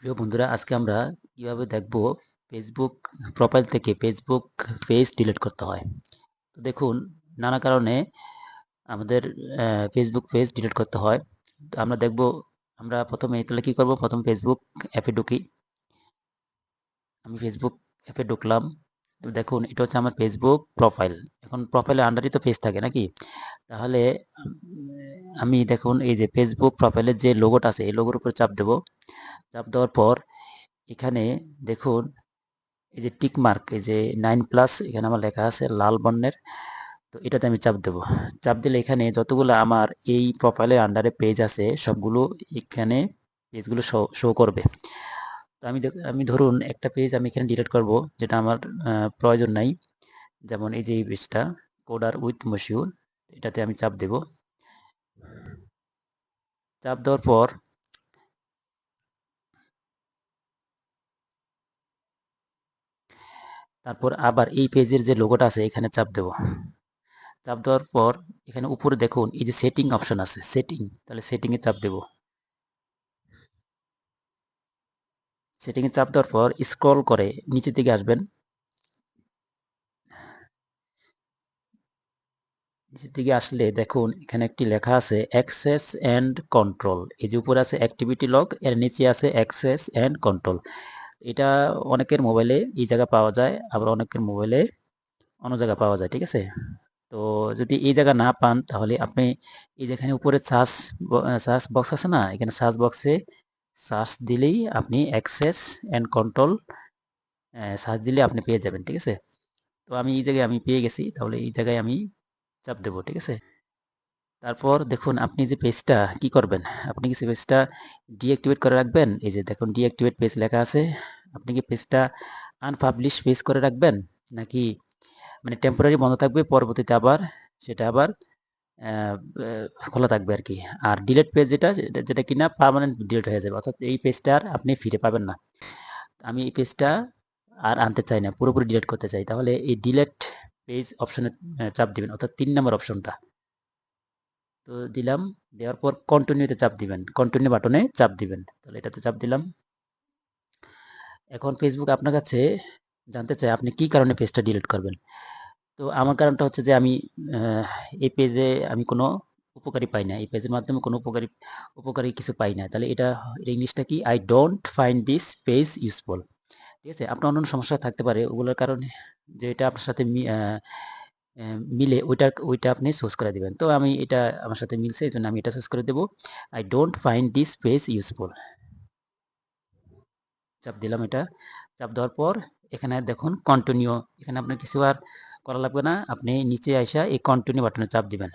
প্রিয় বন্ধুরা, আজকে আমরা কিভাবে দেখব ফেসবুক প্রোফাইল থেকে ফেসবুক পেজ ডিলিট করতে হয়। তো দেখুন, নানা কারণে আমাদের ফেসবুক পেজ ডিলিট করতে হয়। তো আমরা দেখব, আমরা প্রথমে তাহলে কি করব, প্রথম ফেসবুক অ্যাপে ঢুকি। আমি ফেসবুক অ্যাপে ঢুকলাম। তো দেখুন, এটা হচ্ছে আমার ফেসবুক প্রোফাইল। এখন প্রোফাইলের আন্ডারই তো পেজ থাকে নাকি? তাহলে আমি দেখুন, এই যে ফেসবুক প্রোফাইলের যে লোগোটা আছে এই লোগোর উপর চাপ দেব। চাপ দেওয়ার পর এখানে দেখুন, এই যে টিক মার্ক, এই যে 9+ এখানে আমার লেখা আছে লাল বর্ণের। তো এটাতে আমি চাপ দেব। চাপ দিলে এখানে যতগুলো আমার এই প্রোফাইলের আন্ডারে পেজ আছে সবগুলো এখানে পেজগুলো শো করবে। তো আমি ধরুন একটা পেজ আমি এখানে ডিলিট করব, যেটা আমার প্রয়োজন নাই। যেমন এই যে এই পেজটা, কোডার উইথ মশিউর, এটাতে আমি চাপ দেব। চাপ দেওয়ার পর তারপর আবার এই পেজের যে লোগোটা আছে এখানে চাপ দেব। চাপ দেওয়ার পর এখানে উপরে দেখুন এই যে সেটিং অপশন আছে, সেটিং, তাহলে সেটিং এ চাপ দেব। সেটিং এ চাপ দেওয়ার পর স্ক্রল করে নিচের দিকে আসবেন। নিচের দিকে আসলে দেখুন এখানে একটি লেখা আছে অ্যাক্সেস এন্ড কন্ট্রোল। এই যে উপরে আছে অ্যাক্টিভিটি লগ, এর নিচে আছে অ্যাক্সেস এন্ড কন্ট্রোল। এটা অনেকের মোবাইলে এই জায়গা পাওয়া যায়, আবার অনেকের মোবাইলে অন্য জায়গা পাওয়া যায়, ঠিক আছে? তো যদি এই জায়গা না পান তাহলে আপনি এই যেখানে উপরে সার্চ বক্স আছে না, এখানে সার্চ বক্সে সার্চ দিলেই আপনি অ্যাক্সেস এন্ড কন্ট্রোল সার্চ দিলে আপনি পেয়ে যাবেন, ঠিক আছে? তো আমি এই জায়গায় আমি পেয়ে গেছি, তাহলে এই জায়গায় আমি চাপ দেবো, ঠিক আছে? তারপর দেখুন আপনি যে পেজটা কি করবেন, আপনি কি পেজটা ডিঅ্যাক্টিভেট করে রাখবেন? এই যে দেখুন ডিঅ্যাক্টিভেট পেজ লেখা আছে। আপনি কি পেজটা আনপাবলিশ পেজ করে রাখবেন, নাকি মানে টেম্পোরারি বন্ধ থাকবে, পরবর্তীতে আবার সেটা আবার খোলা থাকবে আর কি? আর ডিলিট পেজ যেটা যেটা যেটা কিনা পার্মানেন্ট ডিলিট হয়ে যাবে, অর্থাৎ এই পেজটা আর আপনি ফিরে পাবেন না। আমি এই পেজটা আর আনতে চাই না, পুরোপুরি ডিলিট করতে চাই। তাহলে এই ডিলিট পেজ অপশনে চাপ দিবেন, অর্থাৎ 3 নম্বর অপশনটা। তো দিলাম, দেওয়ার পর কন্টিনিউতে চাপ দিবেন, কন্টিনিউ বাটনে চাপ দিবেন। তাহলে এটাতে চাপ দিলাম। এখন ফেসবুক আপনার কাছে জানতে চাই আপনি কি কারণে পেজটা ডিলিট করবেন। তো আমার কারণটা হচ্ছে যে আমি আহ, এই পেজে আমি কোনো উপকারী পাই না, এই পেজের মাধ্যমে কোনো উপকারী উপকারী কিছু পাই না। তাহলে এটা ইংলিশটা কি, I don't find this page useful. ঠিক আছে, আপনার অন্যান্য সমস্যা থাকতে পারে, ওগুলোর কারণে যে এটা আপনার সাথে মিলে ওইটা আপনি চুজ করে দিবেন। তো আমি এটা আমার সাথে মিলছে, এই জন্য আমি এটা চুজ করে দেবো। I don't find this page useful. চাপ দিলাম এটা। চাপ দেওয়ার পর এখানে দেখুন কন্টিনিউ, এখানে আপনার কিছু আর করা লাগবে না, আপনি নিচে আইসা এই কন্টিনিউ বাটনে চাপ দিবেন।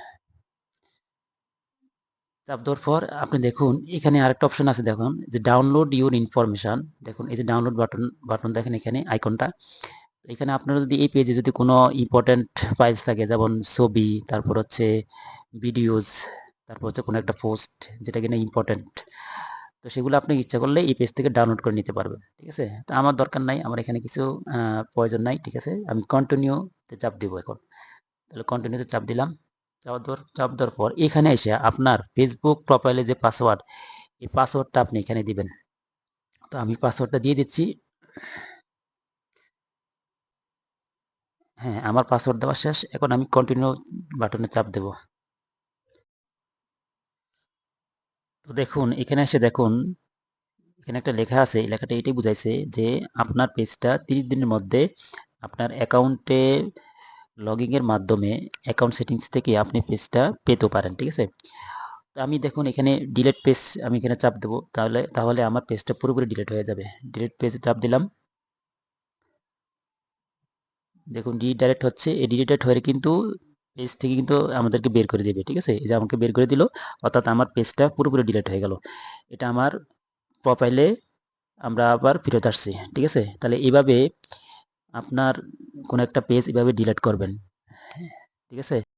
চাপ দেওয়ার পর আপনি দেখুন এখানে আরেকটা অপশন আছে, দেখুন যে ডাউনলোড ইউর ইনফরমেশন। দেখুন এই যে ডাউনলোড বাটন দেখেন এখানে আইকনটা। এখানে আপনারা যদি এই পেজে যদি কোনো ইম্পর্টেন্ট ফাইলস থাকে, যেমন ছবি, তারপর হচ্ছে ভিডিওস, তারপর হচ্ছে কোনো একটা পোস্ট যেটা কিনা ইম্পর্টেন্ট, তো সেগুলো আপনি ইচ্ছা করলে এই পেজ থেকে ডাউনলোড করে নিতে পারবেন, ঠিক আছে? তো আমার দরকার নাই, আমার এখানে কিছু প্রয়োজন নাই, ঠিক আছে? আমি কন্টিনিউতে চাপ দিব এখন। তাহলে কন্টিনিউতে চাপ দিলাম। চাপ দেওয়ার পর এখানে এসে আপনার ফেসবুক প্রোফাইলে যে পাসওয়ার্ড, এই পাসওয়ার্ডটা আপনি এখানে দিবেন। তো আমি পাসওয়ার্ডটা দিয়ে দিচ্ছি। হ্যাঁ, আমার পাসওয়ার্ড দেওয়া শেষ, এখন আমি কন্টিনিউ বাটনে চাপ দেব। তো দেখুন এখানে এসে দেখুন এখানে একটা লেখা আছে, এই লেখাটা এটাই বুঝাইছে যে আপনার পেজটা 30 দিনের মধ্যে আপনার অ্যাকাউন্টে লগইন এর মাধ্যমে অ্যাকাউন্ট সেটিংস থেকে আপনি পেজটা পেতে পারেন, ঠিক আছে? তো আমি দেখুন এখানে ডিলিট পেজ, আমি এখানে চাপ দেবো, তাহলে তাহলে আমার পেজটা পুরোপুরি ডিলিট হয়ে যাবে। ডিলিট পেজে চাপ দিলাম। দেখুন রিডাইরেক্ট হচ্ছে, এই রিডাইরেক্ট হয়ে কিন্তু পেজ থেকে কিন্তু আমাদেরকে বের করে দেবে, ঠিক আছে? এই যে আমাকে বের করে দিল, অর্থাৎ আমার পেজটা পুরোপুরি ডিলিট হয়ে গেল। এটা আমার প্রোফাইলে আমরা আবার ফেরত আসছি, ঠিক আছে? তাহলে এইভাবে আপনার কোনো একটা পেজ এভাবে ডিলিট করবেন, ঠিক আছে?